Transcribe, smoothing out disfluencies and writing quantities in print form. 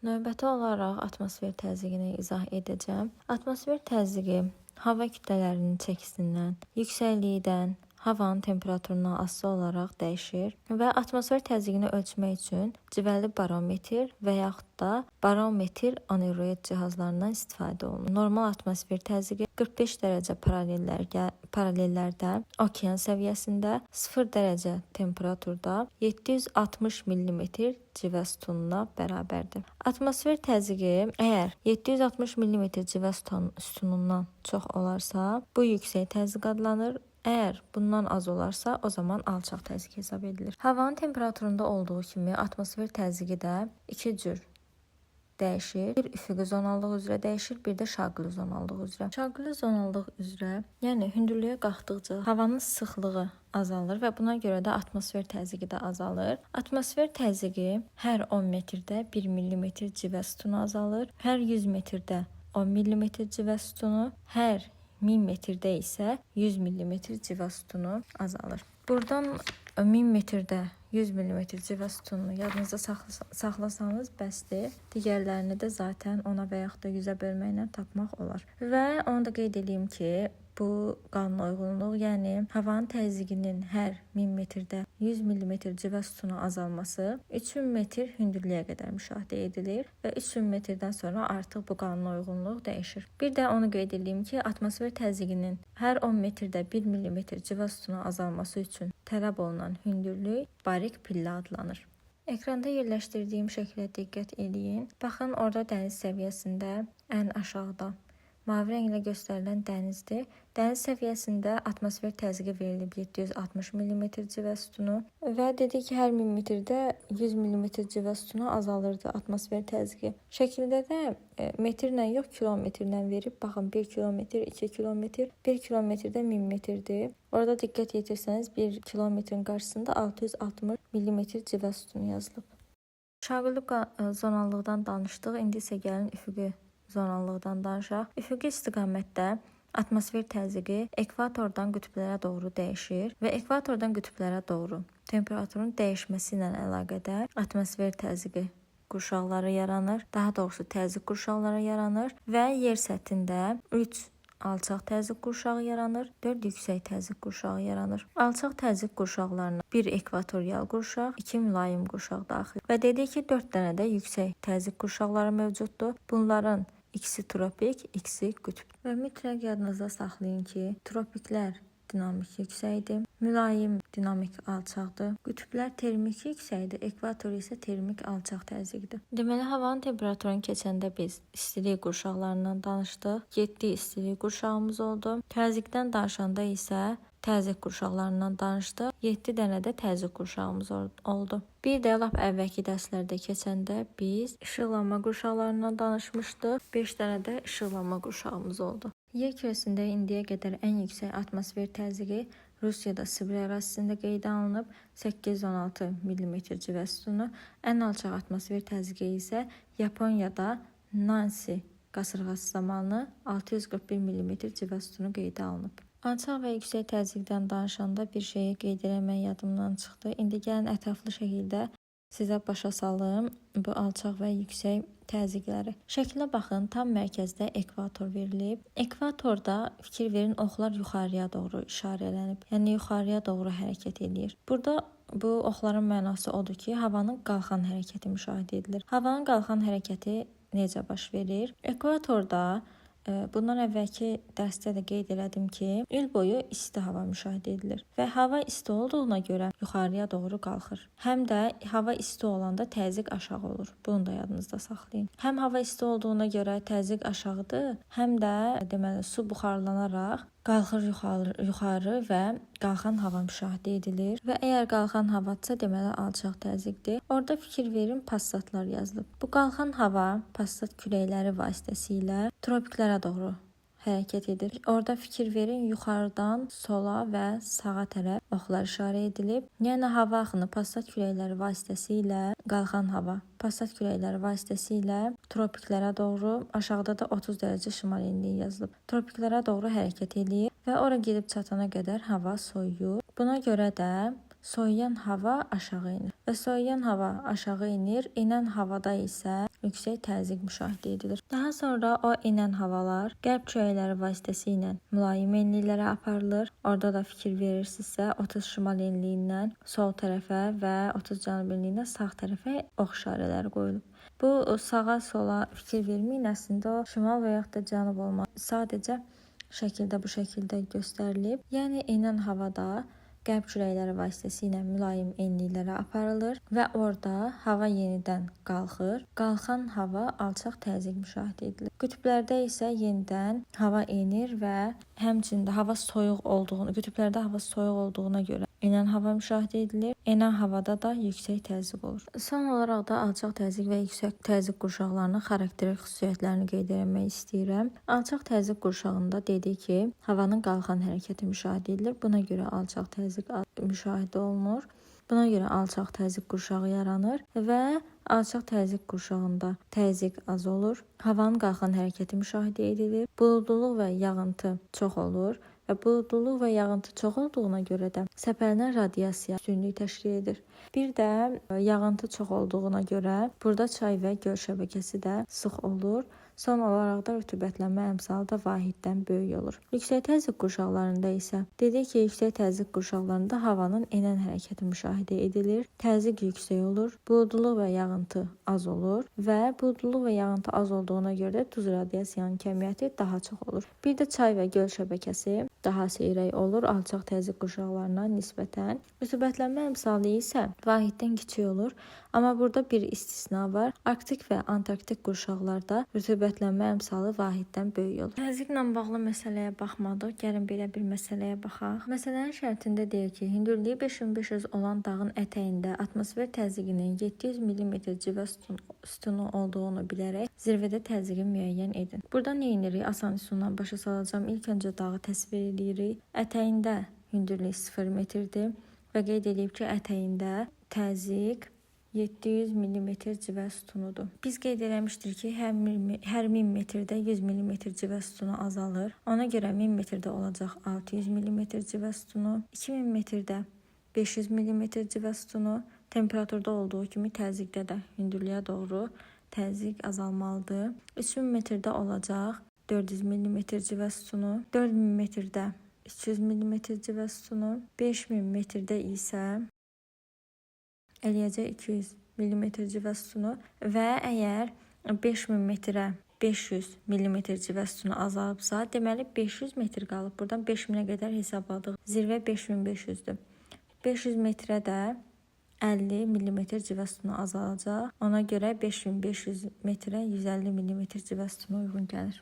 Növbəti olaraq atmosfer təzyiqini izah edəcəm. Atmosfer təzyiqi hava kütlələrinin çəkisindən, yüksəklikdən, havanın temperaturundan asılı olaraq dəyişir və atmosfer təzyiqini ölçmək üçün civəli barometr və yaxud da barometr aneroid cihazlarından istifadə olunur. Normal atmosfer təzyiqi 45 dərəcə paralellərdə, okean səviyyəsində, 0 dərəcə temperaturda 760 mm civə sütununa bərabərdir. Atmosfer təzyiqi əgər 760 mm civə sütunundan çox olarsa, bu yüksək təzyiq adlanır. Əgər bundan az olarsa, o zaman alçaq təzyiq hesab edilir. Havanın temperaturunda olduğu kimi atmosfer təzyiqi də iki cür dəyişir. Bir üfüqi zonallıq üzrə dəyişir, bir də şaquli zonallıq üzrə. Şaquli zonallıq üzrə, yəni hündürlüyə qalxdıqca havanın sıxlığı azalır və buna görə də atmosfer təzyiqi də azalır. Atmosfer təzyiqi hər 10 metrdə 1 mm civə sütunu azalır, hər 100 metrdə 10 mm civə sütunu, hər 1000 metrdə isə 100 mm civə sütunu azalır. Buradan 1000 metrdə 100 mm civə sütununu yadınızda saxlasanız bəsdir. Digərlərini də zaten ona və yaxud da 100-ə bölməklə tapmaq olar. Və onu da qeyd edeyim ki, bu qanuna uyğunluq, yəni havanın təzyiqinin hər 1000 metrdə 100 mm civə sütunu azalması 3000 metr hündürlüyə qədər müşahidə edilir və 3000 metrdən sonra artıq bu qanuna uyğunluq dəyişir. Bir də onu qeyd edeyim ki, atmosfer təzyiqinin hər 10 metrdə 1 mm civə sütunu azalması üçün tələb olunan hündürlük barik pillə adlanır. Ekranda yerləşdirdiyim şəklə diqqət edin. Baxın, orada dəniz səviyyəsində ən aşağıda mavi rənglə göstərilən dənizdir. Dəniz səviyyəsində atmosfer təzyiqi verilib 760 mm civə sütunu və dedik ki, hər 1000 metrdə 100 mm civə sütunu azalırdı atmosfer təzyiqi. Şəkildə də metrlə yox, kilometrlə verib. Baxın, 1 kilometr, 2 kilometr, 1 kilometrdə 1000 metrdir. Orada diqqət yetirsəniz 1 kilometrin qarşısında 660 mm civə sütunu yazılıb. Şaquli zonallıqdan danışdıq. İndi isə gəlin üfüqi zonallıqdan danışaq. Üfüqi istiqamətdə atmosfer təzyiqi ekvatordan qütblərə doğru dəyişir və ekvatordan qütblərə doğru temperaturun dəyişməsi ilə əlaqədar atmosfer təzyiqi qurşaqları yaranır. Daha doğrusu təzyiq qurşaqları yaranır və yer səthində 3 alçaq təzyiq qurşağı yaranır, 4 yüksək təzyiq qurşağı yaranır. Alçaq təzyiq qurşaqlarına 1 ekvatorial qurşaq, 2 mülayim qurşaq daxil və dedik ki, 4 dənə də yüksək təzyiq qurşaqları mövcuddur. Bunların ikisi tropik, ikisi qütb. Və mütləq yadınızda saxlayın ki, tropiklər dinamik yüksəkdir, mülayim dinamik alçaqdır, qütblər termik yüksəkdir, ekvator isə termik alçaq təzyiqdir. Deməli, havanın temperaturunu keçəndə biz istilik qurşaqlarından danışdıq. 7 istilik qurşağımız oldu. Təzyiqdən danışanda isə təzyiq qurşaqlarından danışdıq. 7 dənə də təzyiq qurşağımız oldu. Bir də lap əvvəlki dərslərdə keçəndə biz işıqlanma qurşaqlarından danışmışdıq. 5 dənə də işıqlanma qurşağımız oldu. Yer kürəsində indiyə qədər ən yüksək atmosfer təzyiqi Rusiyada Sibir ərazisində qeydə alınıb 816 mm civə sütunu. Ən alçaq atmosfer təzyiqi isə Yaponiyada Nansi qasırğası zamanı 641 mm civə sütunu qeydə alınıb. Alçaq və yüksək təzyiqdən danışanda bir şeyi qeyd eləmək yadımdan çıxdı. İndi gəlin ətraflı şəkildə sizə başa salım bu alçaq və yüksək təzyiqləri. Şəklə baxın, tam mərkəzdə ekvator verilib. Ekvatorda fikir verin, oxlar yuxarıya doğru işarələnib. Yəni yuxarıya doğru hərəkət edir. Burada bu oxların mənası odur ki, havanın qalxan hərəkəti müşahidə edilir. Havanın qalxan hərəkəti necə baş verir? Ekvatorda bundan əvvəlki dərsdə də qeyd elədim ki, il boyu isti hava müşahidə edilir və hava isti olduğuna görə yuxarıya doğru qalxır. Həm də hava isti olanda təzyiq aşağı olur. Bunu da yadınızda saxlayın. Həm hava isti olduğuna görə təzyiq aşağıdır, həm də deməli su buxarlanaraq qalxır yuxarı və qalxan hava müşahidə edilir və əgər qalxan havadsa deməli alçaq təzyiqdir. Orada fikir verin, passatlar yazılıb. Bu qalxan hava passat küləkləri vasitəsilə tropiklərə doğru hərəkət edir. Orada fikir verin, yuxarıdan sola və sağa tərəf oxlar işarə edilib. Yəni hava axını passat küləkləri vasitəsilə qalxan hava passat küləkləri vasitəsilə tropiklərə doğru, aşağıda da 30 dərəcə şimal enliyi yazılıb. Tropiklərə doğru hərəkət edir və ora gedib çatana qədər hava soyuyur. Buna görə də soyuyan hava aşağı inir və soyuyan hava aşağı inir. Enən havada isə yüksək təzyiq müşahidə edilir. Daha sonra o enən havalar qərb küləkləri vasitəsilə mülayim enliklərə aparılır. Orada da fikir verirsinizsə 30 şimal enliyindən sol tərəfə və 30 cənub enliyindən sağ tərəfə ox işarələri qoyulub. Bu sağa sola fikir verməyin, əslində o şimal və yaxud da cənub olmaz. Sadəcə şəkildə bu şəkildə göstərilib. Yəni enən havada qərb küləkləri vasitəsilə mülayim enliklərə aparılır və orada hava yenidən qalxır. Qalxan hava alçaq təzyiq müşahidə edilir. Qütblərdə isə yenidən hava enir və həmçində hava soyuq olduğunu, qütblərdə hava soyuq olduğuna görə enən hava müşahidə edilir. Enən havada da yüksək təzyiq olur. Son olaraq da alçaq təzyiq və yüksək təzyiq qurşaqlarının xarakterik xüsusiyyətlərini qeyd etmək istəyirəm. Alçaq təzyiq qurşağında dedik ki, havanın qalxan hərəkəti müşahidə edilir. Buna görə alçaq təzyiq müşahidə olunur. Buna görə alçaq təzyiq qurşağı yaranır və alçaq təzyiq qurşağında təzyiq az olur. Havanın qalxan hərəkəti müşahidə edilir. Buludluluq və yağıntı çox olur. Və buludluluq və yağıntı çox olduğuna görə də səpələnən radiasiya üstünlük təşkil edir. Bir də yağıntı çox olduğuna görə burada çay və göl şəbəkəsi də sıx olur. Son olaraq da rütubətlənmə əmsalı da vahiddən böyük olur. Yüksək təzyiq qurşaqlarında isə dedik ki, yüksək təzyiq qurşaqlarında havanın enən hərəkəti müşahidə edilir. Təzyiq yüksək olur, buludluluq və yağıntı az olur və buludluluq və yağıntı az olduğuna görə də duz radiasiyanın kəmiyyəti daha çox olur. Bir də çay və göl şəbəkəsi daha seyrək olur alçaq təzyiq qurşaqlarına nisbətən. Rütubətlənmə əmsalı isə vahiddən kiçik olur. Amma burada bir istisna var. Arktik və Antarktik qurşaqlarda rütubətlənmə əmsalı vahiddən böyük olur. Təzyiqlə bağlı məsələyə baxmadıq. Gəlin belə bir məsələyə baxaq. Məsələnin şərtində deyir ki, hündürlüyü 5500 olan dağın ətəyində atmosfer təzyiqinin 700 mm civə sütunu olduğunu bilərək zirvədə təzyiqi müəyyən edin. Burada nə edirik? Asan üsulla başa salacağım. İlk öncə dağı təsvir edirik. Ətəyində hündürlük 0 metrdir və qeyd edib ki, ətəyində təzyiq 700 mm civə sütunudur. Biz qeyd eləmişdik ki, hər 1000 metrdə 100 mm civə sütunu azalır. Ona görə 1000 metrdə olacaq 600 mm civə sütunu, 2000 metrdə 500 mm civə sütunu, temperaturda olduğu kimi təzyiqdə də hündürlüyə doğru təzyiq azalmalıdır. 3000 metrdə olacaq 400 mm civə sütunu, 4000 metrdə 300 mm civə sütunu, 5000 metrdə isə eləyəcək 200 mm civə sütunu və əgər 5000 metrə 500 mm civə sütunu azalıbsa, deməli 500 metr qalıb. Buradan 5000-ə qədər hesabladıq. Zirvə 5500-dür. 500 metrə də 50 mm civə sütunu azalacaq. Ona görə 5500 metrə 150 mm civə sütunu uyğun gəlir.